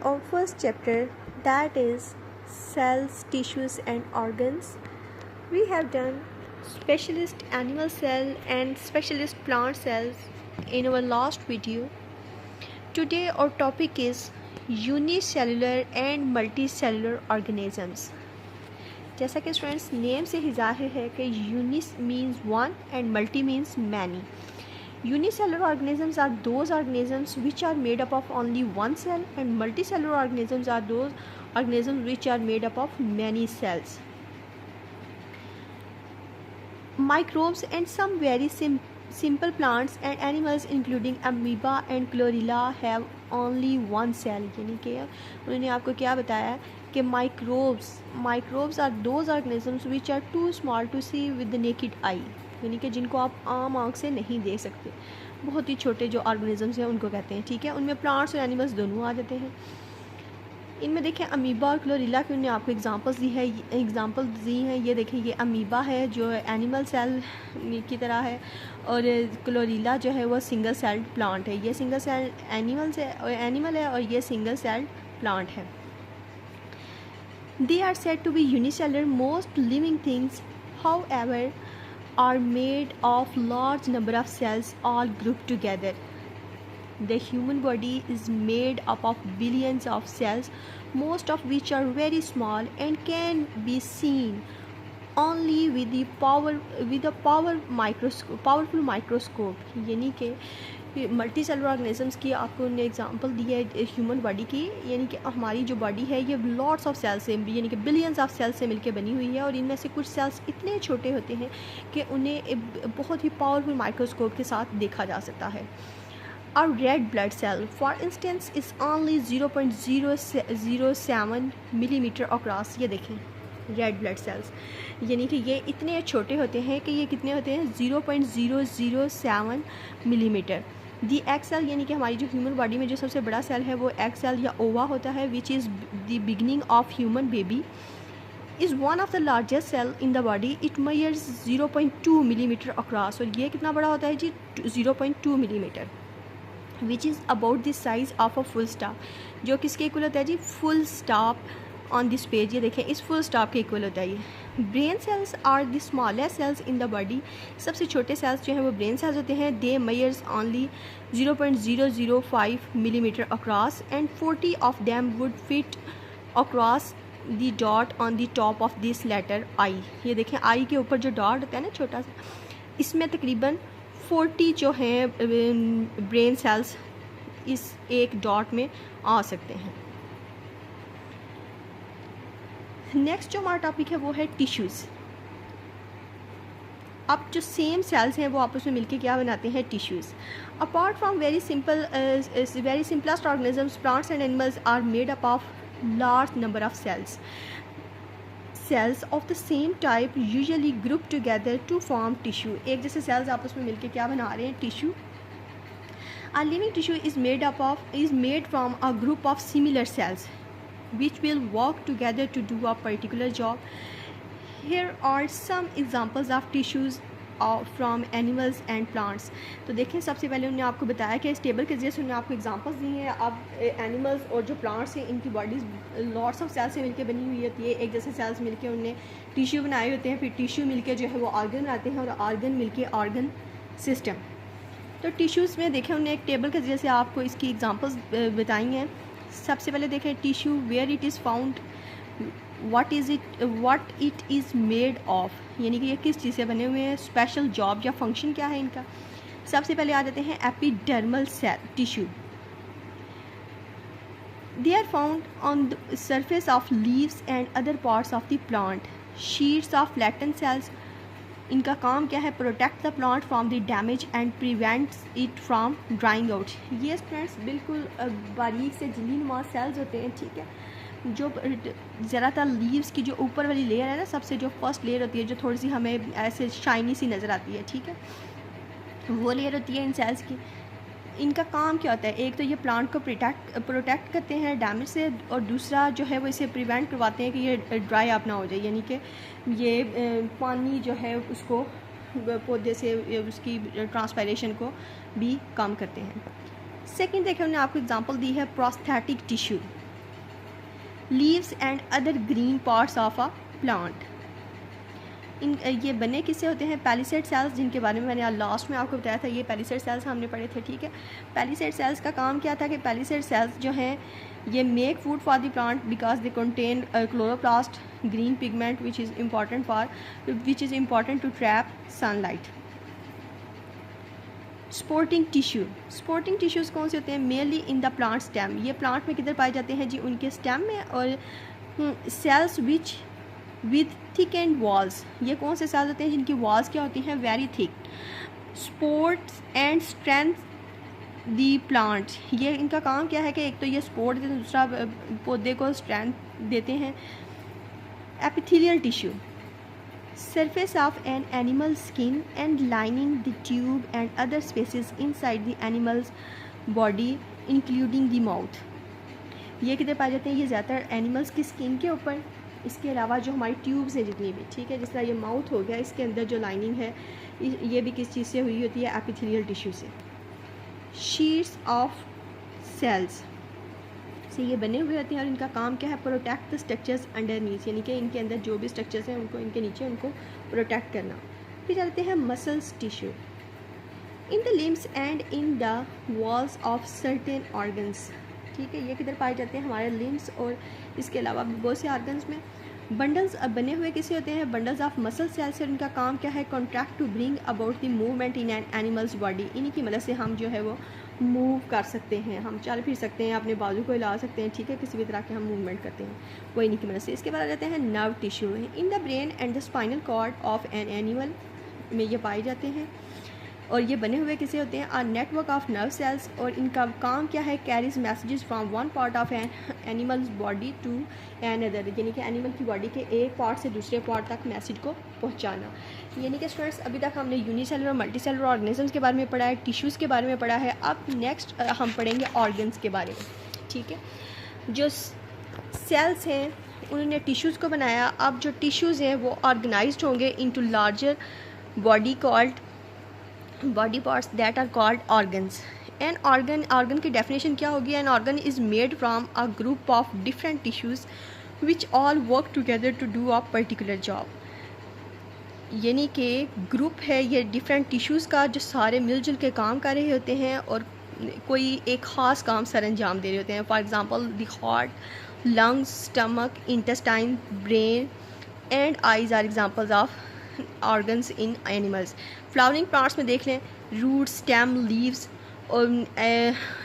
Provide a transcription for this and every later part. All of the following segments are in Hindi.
Our first chapter, that is cells, tissues and organs. We have done specialist animal cell and specialist plant cells in our last video. Today our topic is unicellular and multicellular organisms. जैसा कि स्टूडेंट्स नेम से ही जाहिर है कि unis means one and multi means many. Unicellular organisms are those organisms which are made up of only one cell, and multicellular organisms are those organisms which are made up of many cells. Microbes and some very simple plants and animals including amoeba and chlorella have only one cell. यानी कि उन्होंने आपको क्या बताया कि microbes are those organisms which are too small to see with the naked eye. यानी कि जिनको आप आम आँख से नहीं देख सकते, बहुत ही छोटे जो ऑर्गेनिजम्स हैं उनको कहते हैं. ठीक है, उनमें प्लांट्स और एनिमल्स दोनों आ जाते हैं. इनमें देखें अमीबा और क्लोरीला की उन्होंने आपको एग्जांपल्स दी हैं. ये देखें, ये अमीबा है जो एनिमल सेल की तरह है, और क्लोरीला जो है वो सिंगल सेल्ड प्लांट है. ये सिंगल सेल एनिमल है और ये सिंगल सेल्ड प्लांट है. They are said to be unicellular. Most living things however are made of large number of cells all grouped together. The human body is made up of billions of cells, most of which are very small and can be seen only with a powerful microscope. यानी कि मल्टी सेलुलर ऑर्गेनिजम्स की आपको उन्होंने एग्जांपल दी है ह्यूमन बॉडी की. यानी कि हमारी जो बॉडी है ये लॉट्स ऑफ सेल्स से, यानी कि बिलियंस ऑफ सेल्स से मिलकर बनी हुई है, और इनमें से कुछ सेल्स इतने छोटे होते हैं कि उन्हें बहुत ही पावरफुल माइक्रोस्कोप के साथ देखा जा सकता है. Our red blood cell, for instance, is only 0.007 millimeter across. ये देखें रेड ब्लड सेल्स, यानी कि ये इतने छोटे होते हैं कि ये कितने होते हैं 0.007 मिलीमीटर. दी एग सेल, यानी कि हमारी जो ह्यूमन बॉडी में जो सबसे बड़ा सेल है वो एग सेल या ओवा होता है, which is the beginning of human baby, is one of the largest cell in the body. It measures 0.2 millimeter across. और ये कितना बड़ा होता है जी 0.2 millimetre, which is about the size of a full stop. जो किसके इक्वल होता है जी full stop on this page. ये देखें इस फुल स्टॉप के इक्वल होता है ये. Brain cells are the smallest cells in the body. सबसे छोटे सेल्स जो हैं वो ब्रेन सेल्स होते हैं. They measures only 0.005 millimetre across and 40 of them would fit across the dot on the top of this letter I. ये देखें आई के ऊपर जो डॉट होता है ना छोटा सा, इसमें तकरीबन 40 जो हैं ब्रेन सेल्स इस एक डॉट में आ सकते हैं. नेक्स्ट जो हमारा टॉपिक है वो है टिश्यूज़. अब जो सेम सेल्स हैं वो आपस में मिलके क्या बनाते हैं tissues. Apart from very simplest organisms, plants and animals are made up of large number of cells of the same type usually group together to form tissue. एक जैसे सेल्स आपस में मिलके क्या बना रहे हैं tissue. A living tissue is made from a group of similar cells which will work together to do a particular job. Here are some examples of tissues from animals and plants. तो देखें सबसे पहले उन्होंने आपको बताया कि इस टेबल के जरिए से उन्होंने आपको एग्जांपल्स दी हैं. अब एनिमल्स और जो प्लांट्स हैं इनकी बॉडीज़ लॉट्स ऑफ सेल्स से मिलकर बनी हुई होती है. एक जैसे सेल्स मिलकर उन्होंने टिश्यू बनाए होते हैं, फिर टिश्यू मिलकर जो है वो ऑर्गन बनाते हैं, और ऑर्गन मिलकर ऑर्गन सिस्टम. तो टिश्यूज़ में देखें उन्होंने एक टेबल के जरिए से आपको इसकी एग्जांपल्स बताई हैं. सबसे पहले देखें tissue, where it is found, what it is made of, यानी कि ये किस चीज़ से बने हुए हैं, स्पेशल जॉब या फंक्शन क्या है इनका. सबसे पहले आ जाते हैं epidermal cell tissue. They are found on the surface of leaves and other parts of the plant. Sheets of flatten cells, इनका काम क्या है, protect the plant from the damage and prevents it from drying out. ये स्टूडेंट्स बिल्कुल बारीक से झिल्ली नुमा सेल्स होते हैं. ठीक है, जो ज़्यादातर लीव्स की जो ऊपर वाली लेयर है ना, सबसे जो फर्स्ट लेयर होती है जो थोड़ी सी हमें ऐसे शाइनी सी नज़र आती है, ठीक है, वो लेयर होती है इन सेल्स की. इनका काम क्या होता है, एक तो ये प्लांट को प्रोटेक्ट करते हैं डैमेज से, और दूसरा जो है वो इसे प्रिवेंट करवाते हैं कि ये ड्राई अप ना हो जाए, यानी कि ये पानी जो है उसको पौधे से उसकी ट्रांसपायरेशन को भी कम करते हैं. सेकंड देखें, उन्होंने आपको एग्जांपल दी है prosthetic tissue. Leaves and other green parts of a plant. ये बने किससे होते हैं? पैलिसेड सेल्स, जिनके बारे में मैंने लास्ट में आपको बताया था। ये पैलिसेड सेल्स हमने पढ़े थे, ठीक है। पैलिसेड सेल्स का काम क्या था कि पैलिसेड सेल्स जो हैं ये make food for the plant because they contain chloroplast green pigment which is important to trap sunlight. Sporting tissues कौन से होते हैं? Mainly in the plant stem. ये प्लांट में किधर पाए जाते हैं जी? उनके स्टेम में। और cells which with thick and walls, ये कौन से सेल्स होते हैं जिनकी वॉल्स क्या होती हैं? Very thick. Sports and strength the plant, ये इनका काम क्या है कि एक तो ये सपोर्ट देते हैं, दूसरा पौधे को स्ट्रेंथ देते हैं। Epithelial tissue, surface of an animal skin and lining the tube and other spaces inside the animal's body including the mouth। ये किधर पाए जाते हैं? ये ज़्यादातर एनिमल्स की स्किन के ऊपर, इसके अलावा जो हमारी ट्यूब्स हैं जितनी भी, ठीक है, जिस तरह ये माउथ हो गया, इसके अंदर जो लाइनिंग है ये भी किस चीज़ से हुई होती है? एपिथेलियल टिश्यू से। शीट्स ऑफ सेल्स से ये बने हुए होते हैं और इनका काम क्या है? प्रोटेक्ट द स्ट्रक्चर्स अंडरनीथ, यानी कि इनके अंदर जो भी स्ट्रक्चर्स हैं उनको इनके नीचे उनको प्रोटेक्ट करना। फिर आते हैं muscles tissue. In the limbs and in the walls of certain organs, ठीक है, ये किधर पाए जाते हैं? हमारे लिम्स और इसके अलावा बहुत से ऑर्गन्स में। बंडल्स बने हुए किसे होते हैं? Bundles of muscle cells. इनका काम क्या है? Contract to bring about the movement in an animals body. इन्हीं की मदद से हम जो है वो मूव कर सकते हैं, हम चल फिर सकते हैं, अपने बाजू को हिला सकते हैं, ठीक है, किसी भी तरह के हम मूवमेंट करते हैं वो इन्हीं की मदद से। इसके बाद आ जाते हैं nerve tissue. In the brain and the spinal cord of an animal में ये पाए जाते हैं और ये बने हुए किसे होते हैं? A network of nerve cells. और इनका काम क्या है? Carries messages from one part of an animals body to another, यानी कि एनिमल की बॉडी के एक पार्ट से दूसरे पार्ट तक मैसेज को पहुंचाना। यानी कि स्टूडेंट्स अभी तक हमने यूनिसेलुलर मल्टीसेलुलर ऑर्गेनिजम्स के बारे में पढ़ा है, टिश्यूज़ के बारे में पढ़ा है। अब नेक्स्ट हम पढ़ेंगे ऑर्गन्स के बारे में, ठीक है। जो सेल्स हैं उन्होंने टिश्यूज़ को बनाया। अब जो टिश्यूज़ हैं वो ऑर्गेनाइज्ड होंगे into larger body called body parts that are called organs. An organ की डेफिनेशन क्या होगी? An organ is made from a group of different tissues which all work together to do a particular job. यानी कि ग्रुप है ये डिफरेंट टिश्यूज़ का जो सारे मिलजुल के काम कर रहे होते हैं और कोई एक ख़ास काम सर अंजाम दे रहे होते हैं। For example the heart, lungs, stomach, intestine, brain and eyes are examples of organs in animals. Flowering plants में देख लें, रूट, स्टेम, लीव्स और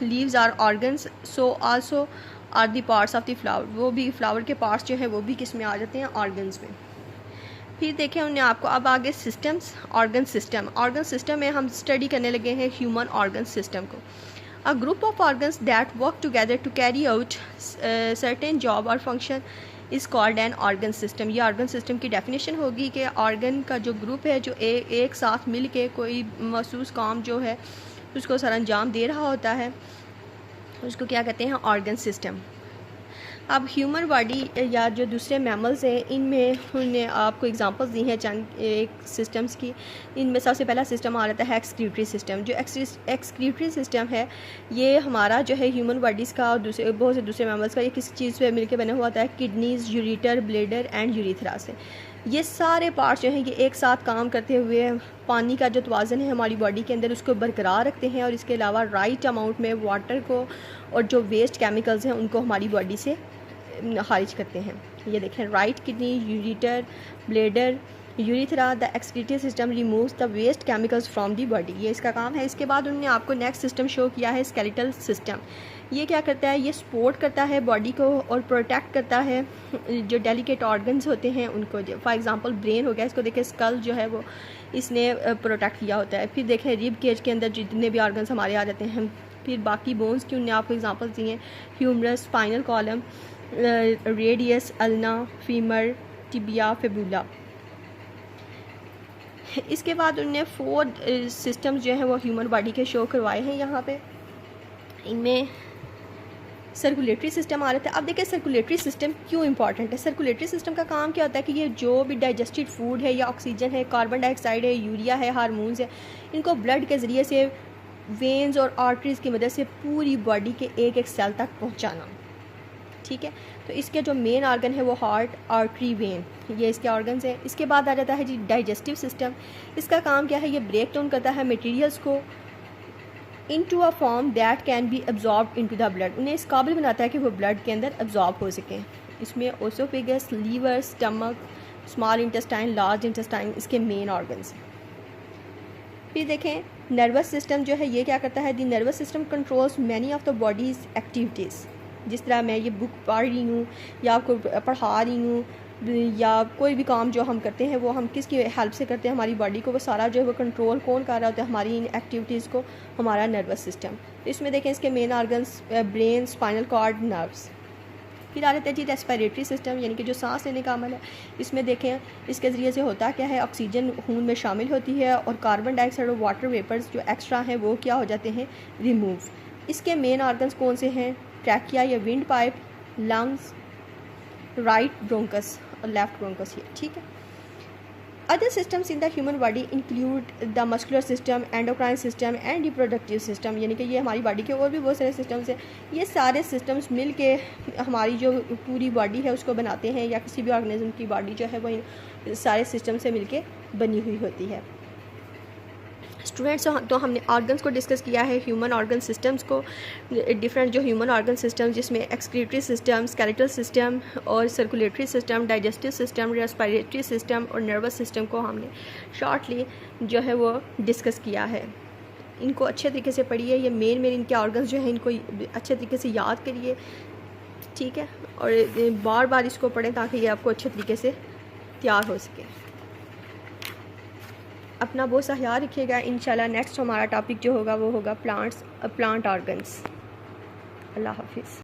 leaves are organs. So also are the parts of the flower, वो भी फ्लावर के पार्ट्स जो है वो भी किस में आ जाते हैं? ऑर्गन्स में। फिर देखें उन्हें आपको अब आगे सिस्टम्स, ऑर्गन सिस्टम में हम स्टडी करने लगे हैं ह्यूमन ऑर्गन सिस्टम को। A group of organs that work together to carry out certain job और function is called an organ system. ये ऑर्गन सिस्टम की डेफिनेशन होगी कि ऑर्गन का जो ग्रुप है जो एक साथ मिल के कोई मखसूस काम जो है उसको सर अंजाम दे रहा होता है, उसको क्या कहते हैं? Organ system. अब ह्यूमन बॉडी या जो दूसरे मैमल्स हैं इनमें उन्होंने आपको एग्जांपल्स दी हैं चंद एक सिस्टम्स की। इनमें सबसे पहला सिस्टम आ रहा है एक्सक्रीटरी सिस्टम। जो एक्सक्रीटरी सिस्टम है ये हमारा जो है ह्यूमन बॉडीज़ का और दूसरे बहुत से दूसरे मैमल्स का ये किस चीज़ पे मिलकर बना हुआ होता है? Kidneys, ureter, bladder and urethra से। ये सारे पार्ट्स जो हैं ये एक साथ काम करते हुए पानी का जो तवाज़न है हमारी बॉडी के अंदर उसको बरकरार रखते हैं और इसके अलावा राइट अमाउंट में वाटर को और जो वेस्ट केमिकल्स हैं उनको हमारी बॉडी से खारिज करते हैं। ये देखें, right kidney, ureter, bladder, urethra, the excretory system removes the waste chemicals from the body, ये इसका काम है। इसके बाद उन्होंने आपको नेक्स्ट सिस्टम शो किया है स्केलेटल सिस्टम। ये क्या करता है? ये सपोर्ट करता है बॉडी को और प्रोटेक्ट करता है जो डेलिकेट ऑर्गन्स होते हैं उनको। फॉर एग्जांपल ब्रेन हो गया, इसको देखें स्कल जो है वो इसने प्रोटेक्ट किया होता है। फिर देखें रिब केज के अंदर जितने भी ऑर्गन्स हमारे आ जाते हैं। फिर बाकी बोन्स की उन्होंने आपको एग्जांपल दिए हैं, humerus, spinal column, radius, ulna, femur, tibia, fibula. इसके बाद उन्होंने 4 सिस्टम्स जो हैं वो ह्यूमन बॉडी के शो करवाए हैं यहाँ पे। इनमें सर्कुलेटरी सिस्टम आ रहा था। अब देखिए सर्कुलेटरी सिस्टम क्यों इंपॉर्टेंट है। सर्कुलेटरी सिस्टम का काम क्या होता है कि ये जो भी डाइजेस्टेड फूड है या ऑक्सीजन है, कार्बन डाइऑक्साइड है, यूरिया है, हार्मोन्स है, इनको ब्लड के ज़रिए से वेन्स और आर्टरीज़ की मदद से पूरी बॉडी के एक एक सेल तक पहुँचाना। ठीक है। तो इसके जो मेन ऑर्गन है वो हार्ट, आर्टरी, वेन, ये इसके ऑर्गन्स हैं। इसके बाद आ जाता है जी डाइजेस्टिव सिस्टम। इसका काम क्या है, ये ब्रेक डाउन करता है मटेरियल्स को into a form that can be absorb into the blood, उन्हें इस काबिल बनाता है कि वो ब्लड के अंदर अब्जॉर्ब हो सकें। इसमें oesophagus, liver, stomach, small intestine, large intestine इसके मेन ऑर्गन्स हैं। फिर देखें नर्वस सिस्टम जो है ये क्या करता है, the nervous system controls many of the body's activities. जिस तरह मैं ये बुक पढ़ रही हूँ या आपको पढ़ा रही हूँ या कोई भी काम जो हम करते हैं वो हम किसकी हेल्प से करते हैं, हमारी बॉडी को वो सारा जो है वो कंट्रोल कौन कर रहा होता है हमारी इन एक्टिविटीज़ को, हमारा नर्वस सिस्टम। इसमें देखें इसके main organs brain, spinal cord, nerves. फिर आ जाता है जी रेस्पिरेटरी सिस्टम, यानी कि जो सांस लेने का अमल है। इसमें देखें इसके ज़रिए से होता क्या है, ऑक्सीजन खून में शामिल होती है और कार्बन डाइऑक्साइड और वाटर वेपर्स जो एक्स्ट्रा हैं वो क्या हो जाते हैं, रिमूव। इसके मेन ऑर्गन्स कौन से हैं, ट्रैकिया या wind pipe, lungs, right bronchus और लेफ्ट ब्रोंकस, ये ठीक है। Other systems in the human body include the muscular system, endocrine system and reproductive system, यानी कि ये हमारी बॉडी के और भी बहुत सारे सिस्टम्स हैं। ये सारे सिस्टम्स मिल के हमारी जो पूरी बॉडी है उसको बनाते हैं, या किसी भी ऑर्गेनिज्म की बॉडी जो है वो इन सारे सिस्टम से मिल के बनी हुई होती है। स्टूडेंट्स तो हमने ऑर्गन्स को डिस्कस किया है, ह्यूमन ऑर्गन सिस्टम्स को, डिफरेंट जो ह्यूमन ऑर्गन सिस्टम जिसमें एक्सक्रीटरी सिस्टम, स्केलेटल सिस्टम और circulatory system, digestive system, respiratory system और नर्वस सिस्टम को हमने शॉर्टली जो है वो डिस्कस किया है। इनको अच्छे तरीके से पढ़िए, ये मेन इनके ऑर्गन्स जो हैं इनको अच्छे तरीके से याद करिए, ठीक है, और बार बार इसको पढ़ें ताकि ये आपको अच्छे तरीके से तैयार हो सके। अपना बहुत सा ख्याल रखिएगा। इंशाल्लाह नेक्स्ट हमारा टॉपिक जो होगा वो होगा प्लांट ऑर्गन्स। अल्लाह हाफिज़।